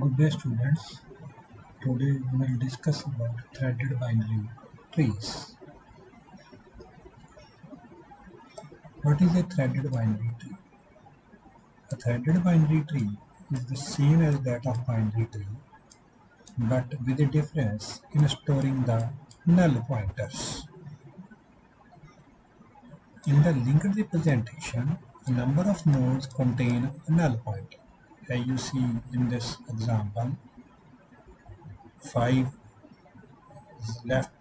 Good day students. Today we will discuss about threaded binary trees. What is a threaded binary tree? A threaded binary tree is the same as that of binary tree, but with a difference in storing the null pointers. In the linked representation, a number of nodes contain a null pointer. As you see in this example, 5 left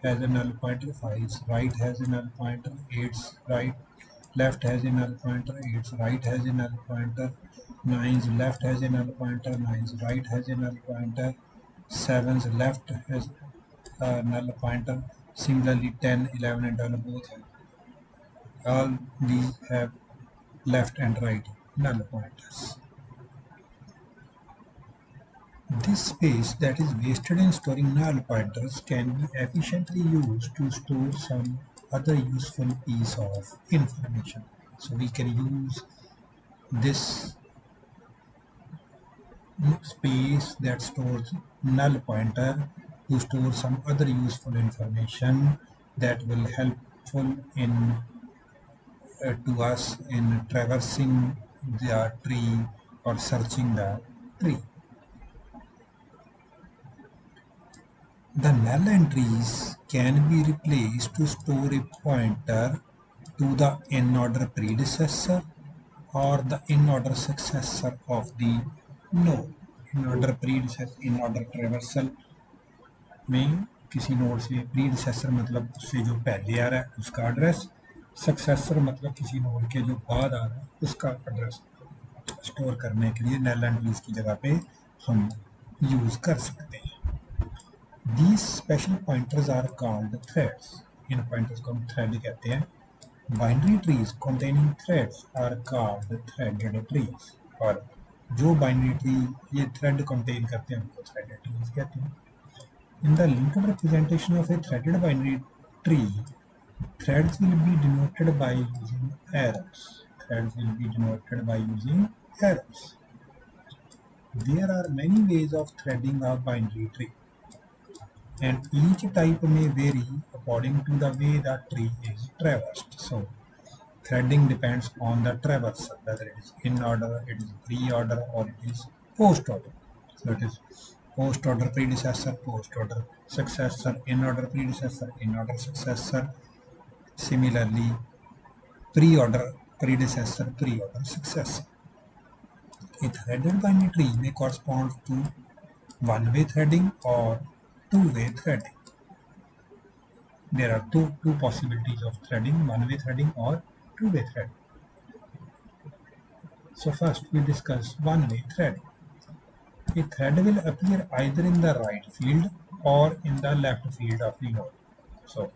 has a null pointer, 5's right has a null pointer, 8's right left has a null pointer, 8's right has a null pointer, 9's left has a null pointer, 9's right has a null pointer, 7's left has a null pointer. Similarly 10, 11 and 12 both have. All these have left and right null pointers. This space that is wasted in storing null pointers can be efficiently used to store some other useful piece of information. So we can use this space that stores null pointer to store some other useful information that will helpful in to us in traversing the tree or searching the tree. The null entries can be replaced to store a pointer to the in-order predecessor or the in-order successor of the node. In-order predecessor, in-order traversal में किसी node से predecessor मतलब उससे जो पहले आ रहा है उसका एड्रेस, successor मतलब किसी नोड के जो बाद आ रहा है उसका एड्रेस स्टोर करने के लिए null entries की जगह पे हम यूज कर सकते हैं. These special pointers are called threads. In pointers को हम thread कहते हैं. Binary trees containing threads are called threaded trees. और जो binary tree ये thread contain करते हैं उनको threaded trees कहते हैं. In the linked representation of a threaded binary tree, threads will be denoted by using arrows. Threads will be denoted by using arrows. There are many ways of threading a binary tree, and each type may vary according to the way the tree is traversed. So, threading depends on the traversal, whether it is in order, it is pre-order, or it is post-order. So, it is post-order predecessor, post-order successor, in-order predecessor, in-order successor. Similarly, pre-order predecessor, pre-order successor. A threaded binary tree may correspond to one-way threading or two-way threading. There are two possibilities of threading, one-way threading or two-way threading. So first we discuss one-way threading. A thread will appear either in the right field or in the left field of the node. So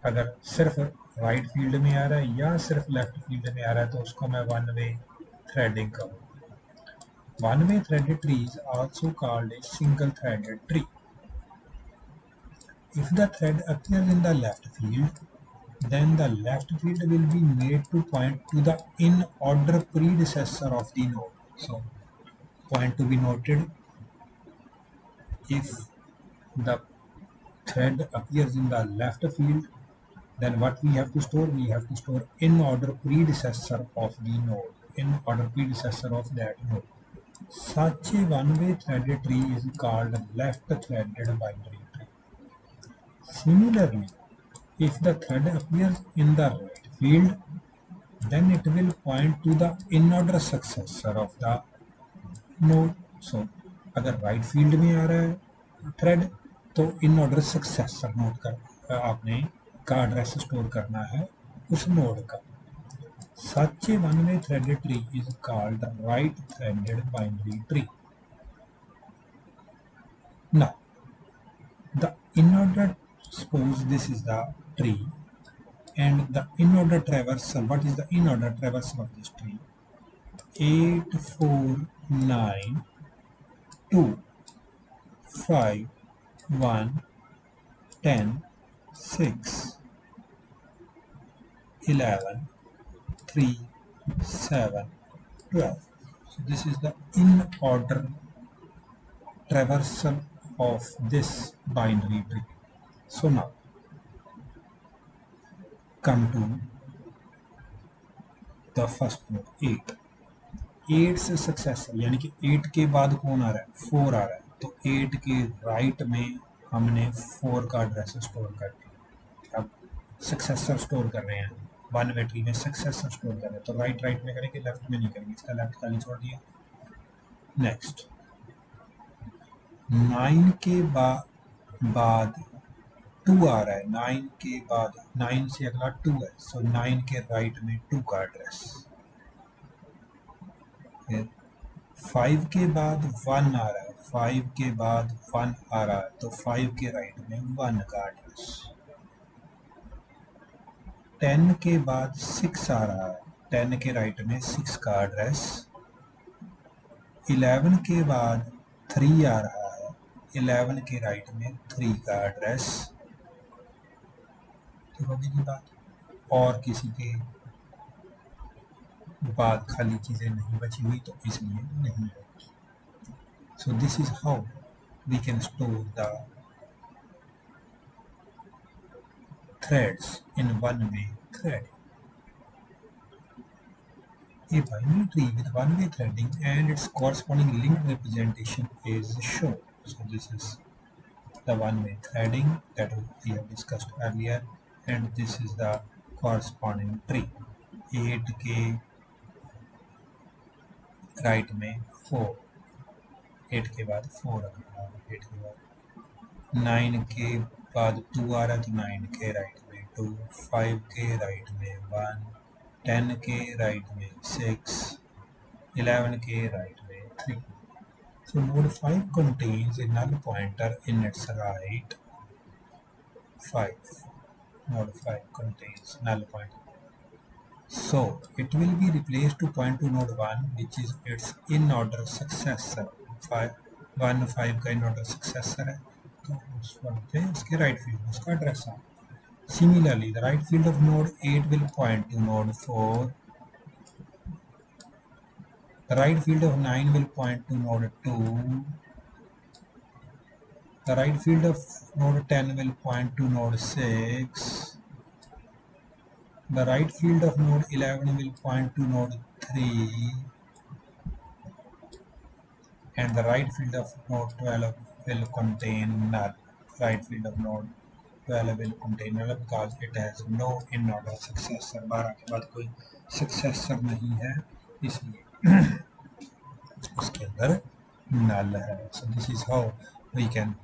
अगर सिर्फ right field में आ रहा है या सिर्फ left field में आ रहा है तो उसको मैं one-way threading कहूँगा. One-way threaded tree is also called a single-threaded tree. If the thread appears in the left field, then the left field will be made to point to the in-order predecessor of the node. So, point to be noted, if the thread appears in the left field, then what we have to store? We have to store in-order predecessor of the node, in-order predecessor of that node. Such a one-way threaded tree is called left-threaded binary tree. Similarly, if the thread appears in the right field, then it will point to the in-order successor of the node. So, अगर right field में आ रहा है thread, तो in-order successor node का आपने का address store करना है उस नोड का. Such a one-way threaded tree is called right-threaded binary tree. Now, the in-order, suppose this is the tree, and the in-order traversal, what is the in-order traversal of this tree? 8, 4, 9, 2, 5, 1, 10, 6, 11, 3, 7, 12. So this is the in-order traversal of this binary tree. So now come to the first node 8. 8 से successor यानी कि 8 के बाद कौन आ रहा है, 4 आ रहा है, तो 8 के राइट में हमने 4 का एड्रेस स्टोर कर दिया। अब सक्सेसर स्टोर कर रहे हैं, वन वे ट्री में सक्सेसर स्टोर कर रहे हैं, तो राइट में करेंगे, लेफ्ट में नहीं करेंगे, इसका लेफ्ट खाली छोड़ दिया। नेक्स्ट 9 के बाद 2 आ रहा है, 9 के बाद 9 से अगला 2 है, सो 9 के राइट में 2 का एड्रेस। फिर 5 के बाद 1 आ रहा है, 5 के बाद 1 आ रहा है, तो 5 के राइट में 1 का एड्रेस। 10 के बाद 6 आ रहा है, 10 के राइट में 6 का एड्रेस। 11 के बाद 3 आ रहा है, 11 के राइट में 3 का एड्रेस। ठीक होगी जी बात। और किसी के बाद खाली चीज़ें नहीं बची हुई तो इसलिए नहीं है। So this is how we can store the threads in one-way thread. A binary tree with one-way threading and its corresponding linked representation is shown. So this is the one-way threading that we have discussed earlier, and this is the corresponding tree. 8 के right में 4, 8 के बाद 4 आ रहा है, 8 के बाद 9 के बाद 2 आ रहा है, तो 9 के राइट में 2, 5 के राइट में 1, 10 के राइट में 6, 11 के राइट में 3. So node 5 contains a null pointer in its right 5. Node 5 contains null pointer. So it will be replaced to point to node 1, which is its in-order successor. 1 5 का in-order successor है, तो उस वहाँ पे उसके राइट फील्ड उसका address है। Similarly, the right field of node 8 will point to node 4. The right field of 9 will point to node 2. The right field of node 10 will point to node 6. The right field of node 11 will point to node 3, and the right field of node 12 will contain null. Right field of node 12 will contain null because it has no in-order successor. 12 के बाद कोई successor नहीं है, इसलिए उसके अंदर null है. So this is how we can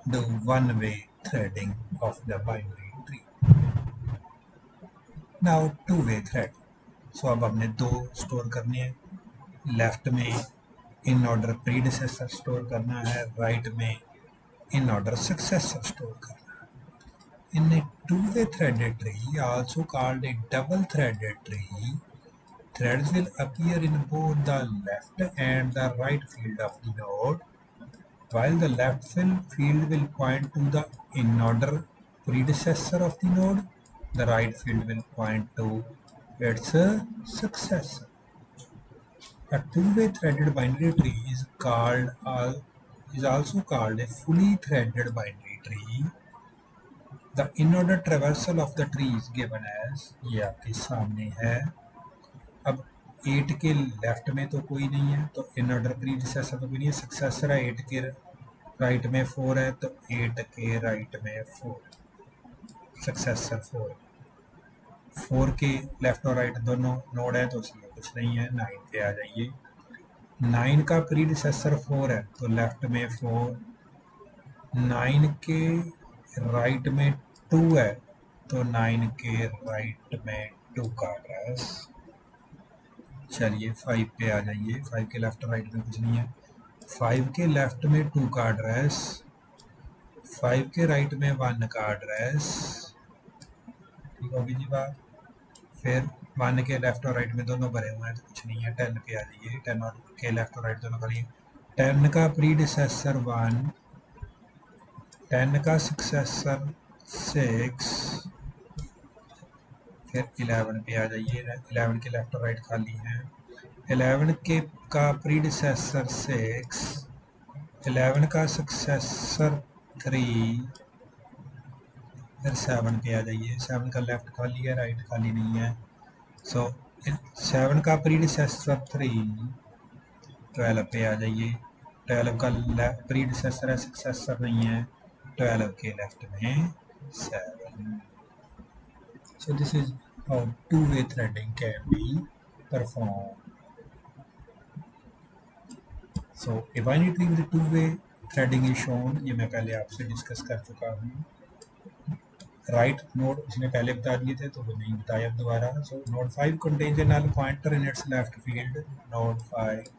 do one-way threading of the binary tree. Now two-way thread. So अब हमने 2 स्टोर करने हैं, लेफ्ट में इन ऑर्डर प्रीडिसेसर स्टोर करना है, राइट में इन ऑर्डर सक्सेसर स्टोर करना है. In a two-way threaded tree, also called a double-threaded tree, threads will appear in both the left and the right field of the node. While the left field will point to the in-order predecessor of the node, the right field will point to its successor. A two-way threaded binary tree is also called a fully threaded binary tree. The in-order traversal of the tree is given as, ये आपके सामने है. अब 8 के left में तो कोई नहीं है, तो इन ऑर्डर प्रीडिसेसर तो कोई नहीं है, सक्सेसर है 8 के राइट में 4 है, तो 8 के राइट में 4, सक्सेसर 4 के लेफ्ट और राइट दोनों नोड है, तो उसमें कुछ नहीं है. 9 पे आ जाइए. 9 का प्रीडिसेसर 4 है, तो लेफ्ट में 4, 9 के राइट में 2 है, तो 9 के राइट में 2 का एड्रेस. चलिए 5 पे आ जाइए. 5 के लेफ्ट राइट में कुछ नहीं है, 5 के लेफ्ट में 2 का एड्रेस, 5 के राइट में 1 का एड्रेस. ठीक होगी जी बात. फिर 1 के लेफ्ट और राइट में दोनों भरे हुए हैं, तो कुछ नहीं है. 10 पे आ जाइए. 10 और के लेफ्ट और राइट दोनों खाली. 10 का प्रीडिसेसर 1, 10 का सक्सेसर 6, फिर 11 पे आ जाइए. 11 के लेफ्ट और राइट खाली हैं. 11 के का प्रीडिसेसर 6, 11 का सक्सेसर 3, फिर 7 पे आ जाइए। 7 का लेफ्ट खाली है, राइट खाली नहीं है। सो 7 का प्रीडिसेसर 3, 12 पे आ जाइए। 12 का प्रीडिसेसर है, सक्सेसर नहीं है। 12 के लेफ्ट में 7। So this is how two-way threading can be performed. So a binary tree with two-way threading is shown. ये मैं पहले आपसे डिस्कस कर चुका हूँ। राइट नोड उसने पहले बता दिए थे, तो वो नहीं बताया अब दोबारा। So node 5 contains a null pointer in its left field. Node 5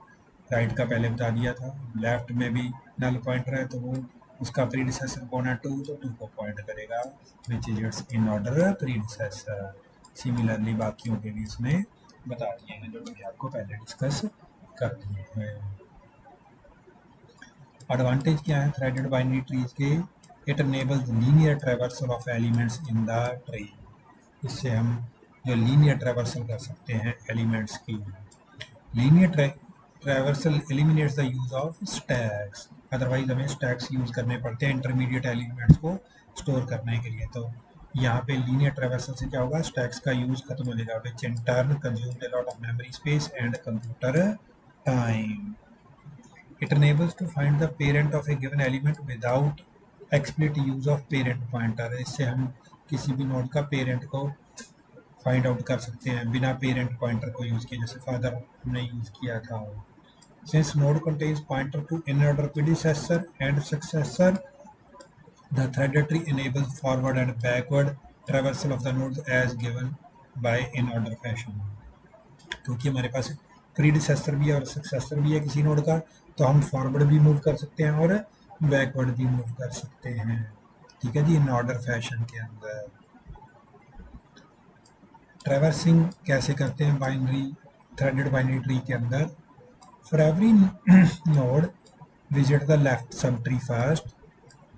right का पहले बता दिया था। लेफ्ट में भी नल पॉइंटर है, तो वो उसका प्रीडिसेसर कौन है? 2, तो 2 को पॉइंट करेगा, which is it's in order predecessor. Similarly बाकियों के भी इसमें बता दिए हैं, जो मैंने आपको पहले डिस्कस कर दिए हैं। एडवांटेज क्या है थ्रेडेड बाइनरी ट्रीज के? It enables linear traversal of elements in the tree. इससे हम जो लीनियर ट्रेवर्सल कर सकते हैं एलिमेंट्स की। Linear traversal eliminates the use of stacks. Otherwise हमें स्टैक्स यूज करने पड़ते हैं इंटरमीडिएट एलिमेंट्स को स्टोर करने के लिए। तो यहाँ पे लीनियर ट्रेवर्सल से क्या होगा? स्टैक्स का यूज खत्म हो जाएगा, which in turn consumed a lot of memory space and computer time. It enables to find the parent of a given element without explicit use of parent pointer. इससे हम किसी भी नोड का parent को find out कर सकते हैं बिना पेरेंट पॉइंटर को यूज किए, जैसे फादर हमने यूज किया था। Since node contains pointer to inner order predecessor and successor, the threaded tree enables forward and backward traversal of the nodes as given by in order fashion. क्योंकि हमारे पास predecessor भी है और सक्सेसर भी है किसी नोड का, तो हम फॉरवर्ड भी मूव कर सकते हैं और बैकवर्ड भी मूव कर सकते हैं। ठीक है जी, इन ऑर्डर फैशन के अंदर। ट्रैवर्सिंग कैसे करते हैं बाइनरी थ्रेडेड बाइनरी ट्री के अंदर? For every node visit the left sub tree first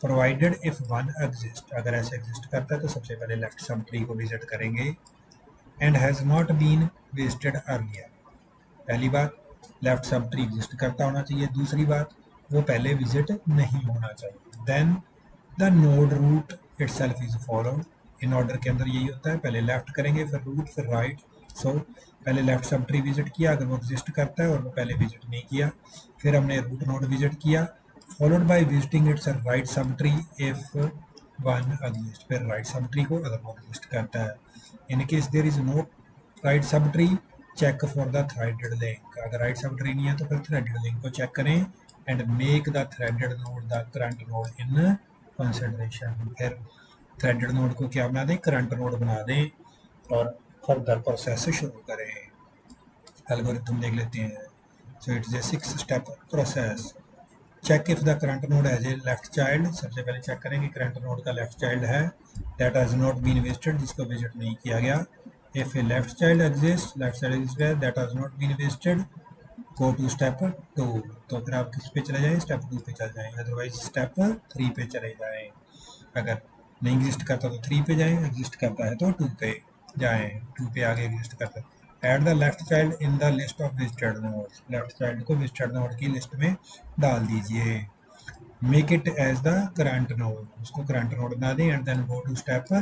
provided if one exist. अगर ऐसे एग्जिस्ट करता है तो सबसे पहले लेफ्ट सब ट्री को विजिट करेंगे। And has not been visited earlier. पहली बात, लेफ्ट सब ट्री एग्जिस्ट करता होना चाहिए। दूसरी बात, वो पहले विजिट नहीं होना चाहिए। Then the node root itself is followed. In order के अंदर यही होता है, पहले लेफ्ट करेंगे, फिर रूट, फिर राइट। सो पहले लेफ्ट सब ट्री विजिट किया अगर वो एग्जिस्ट करता है, और वो पहले विजिट नहीं किया, फिर हमने रूट नोड विजिट किया, followed by visiting its right sub tree if one exist. फिर राइट सब ट्री को अगर वो एग्जिस्ट करता है। In case there is no right sub tree, check for the threaded link. अगर राइट सब ट्री नहीं है तो फिर थ्रेडेड लिंक को चेक करें। And make the threaded node the current node in consideration. फिर थ्रेडेड नोड को क्या बना दें? करंट नोड बना दें और फर्दर प्रोसेस शुरू करें। एल्गोरिथम देख लेते हैं। So it's a 6 step process. Check if the current node has a left child. सबसे पहले चेक करें कि करंट नोड का लेफ्ट चाइल्ड है, that has not been visited, जिसको विजिट नहीं किया गया। If a left child exists, left child is where that has not been visited, go to step 2। तो फिर आप किस पे चले जाएं? स्टेप 2 पे चले जाएं, अदरवाइज स्टेप 3 पे चले जाएं। अगर नहीं एग्जिस्ट करता तो 3 पे जाएं, एग्जिस्ट करता है तो 2 पे जाएं। 2 पे आगे एग्जिस्ट करता है। Add the left child in the list of visited nodes. Left child को विजिटेड नोड की लिस्ट में डाल दीजिए। Make it as the current node, उसको करंट नोड बना दें। And then go to step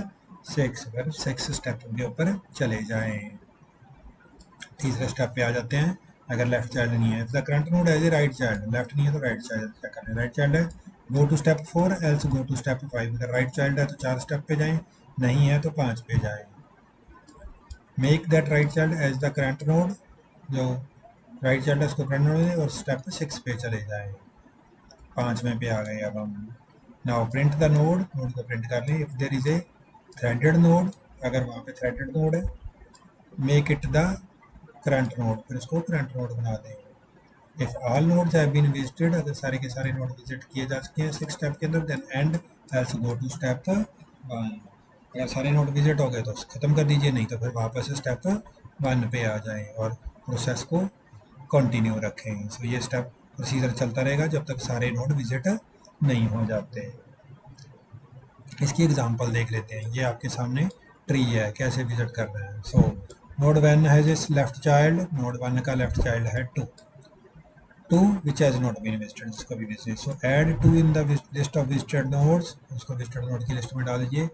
6। फिर 6 स्टेप के ऊपर चले जाएं। तीसरे स्टेप पे आ जाते हैं। अगर लेफ्ट चाइल्ड नहीं है तो current node has a right child, left नहीं है तो राइट चाइल्ड चेक करें। राइट चाइल्ड है, go to step 4 else go to step 5। अगर राइट चाइल्ड है तो 4 स्टेप पे जाएं, नहीं है तो 5 पे जाएं। Make that right child as the current node, जो राइट चाइल्ड है उसको करंट नोड और स्टेप 6 पे चले जाएं। 5वें पे आ गए अब हम। Now print the node, node को प्रिंट कर लें। If there is a threaded node, अगर वहाँ पे थ्रेडेड नोड है, make it the current node, फिर उसको करंट नोड बना दें। If all nodes have been visited, अगर सारे के सारे नोड विजिट किए जा चुके हैं 6 स्टेप के अंदर, then end else go to step 1। अगर सारे नोड विजिट हो गए तो खत्म कर दीजिए, नहीं तो फिर वापस स्टेप 1 पे आ जाएं और प्रोसेस को कंटिन्यू रखें। सो ये स्टेप प्रोसीजर चलता रहेगा जब तक सारे नोड विजिट नहीं हो जाते। इसकी एग्जांपल देख लेते हैं। ये आपके सामने ट्री है, कैसे विजिट कर रहे हैं। सो नोड 1 हैज इस लेफ्ट चाइल्ड, नोड 1 का लेफ्ट चाइल्ड है 2। 2 which has not been visited, इसको भी visit. So add 2 in the list of visited nodes, उसको visited node की लिस्ट में डाल दीजिए.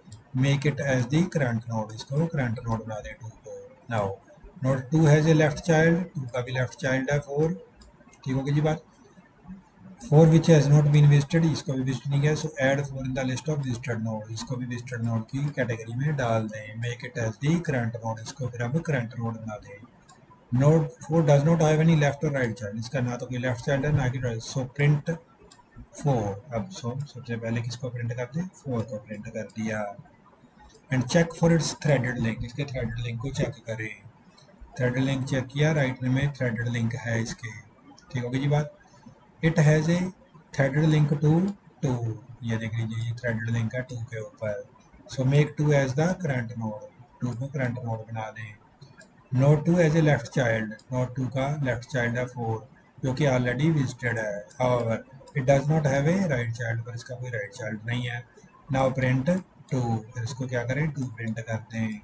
Make it as the current node, इसको current node बना दें 2 को. Now node 2 has a left child, 2 का भी left child है 4. ठीक होगी जी बात. 4 which has not been visited, इसको भी विजिट नहीं किया. So add 4 in the list of visited node, इसको भी visited node की कैटेगरी में डाल दें. Make it as the current node, इसको फिर अब current node बना दें. Node 4 does not have any left और राइट चाइल्ड, इसका ना तो कोई लेफ्ट चाइल्ड है ना कि राइट. So print 4. अब सबसे पहले किसको प्रिंट कर दें, 4 को प्रिंट कर दिया. And check for its threaded link, इसके थ्रेडेड लिंक को चेक करें. थ्रेडेड लिंक चेक किया, राइट में थ्रेडेड लिंक है इसके. ठीक होगी जी बात. It has a threaded link to 2, ये देख लीजिए ये थ्रेडेड लिंक है 2 के ऊपर. So make 2 as the current node, 2 को करंट नोड बना दें. Node 2 has a left child, node 2 का लेफ्ट चाइल्ड है 4 जो कि ऑलरेडी विजिटेड है. However it does not have a right child, पर इसका कोई राइट चाइल्ड नहीं है. नाउ प्रिंट 2, फिर इसको क्या करें 2 प्रिंट करते हैं.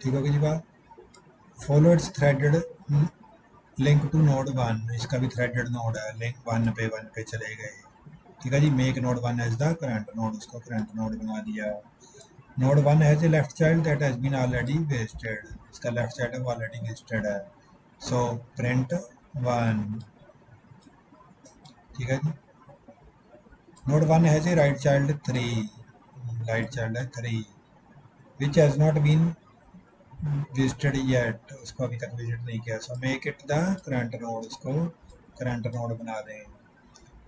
ठीक होगी जी बात. Follow its threaded link to node 1, इसका भी थ्रेडेड नोड है, लिंक 1 पे चले गए. ठीक है जी. Make node 1 as the current node, इसको करंट नोड बना दिया. Node 1 has a left child that has been already visited, इसका लेफ्ट चाइल्ड है वो ऑलरेडी वेस्टेड है. So print 1. ठीक है जी. Node 1 has a right child 3, right child है 3 which has not been visited yet, उसको अभी तक विजिट नहीं किया. So make it the current node, इसको करंट नोड बना दें.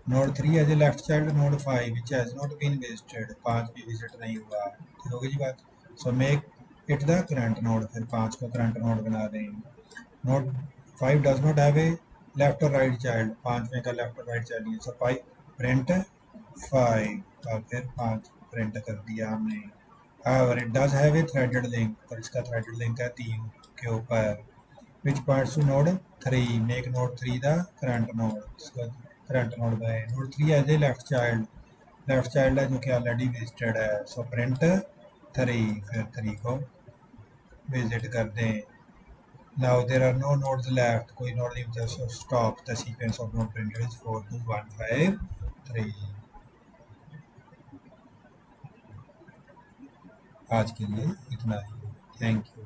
Node 3 has a left child node 5 which has not been visited, 5 भी विजिट नहीं हुआ. ठीक होगी जी बात. So make it the current node, फिर 5 को करंट नोड बना दें. Node 5 does not have a left और राइट चाइल्ड, 5 में का लेफ्ट और राइट चाइल्ड नहीं है. सो 5 प्रिंट 5 और फिर 5 प्रिंट कर दिया हमने. However, it does have a threaded link, पर इसका threaded link है 3 के ऊपर. Which points to node 3, make node 3 the current node, इसको current node बनाए. Node 3 has a left child, left child है जो कि ऑलरेडी विजिटेड है. सो प्रिंट 3, फिर 3 को विजिट कर दें. Now there are no nodes left, कोई नोड नहीं बचा. So stop the sequence of node printed is 4 2 1 5 3. आज के लिए इतना ही. Thank you.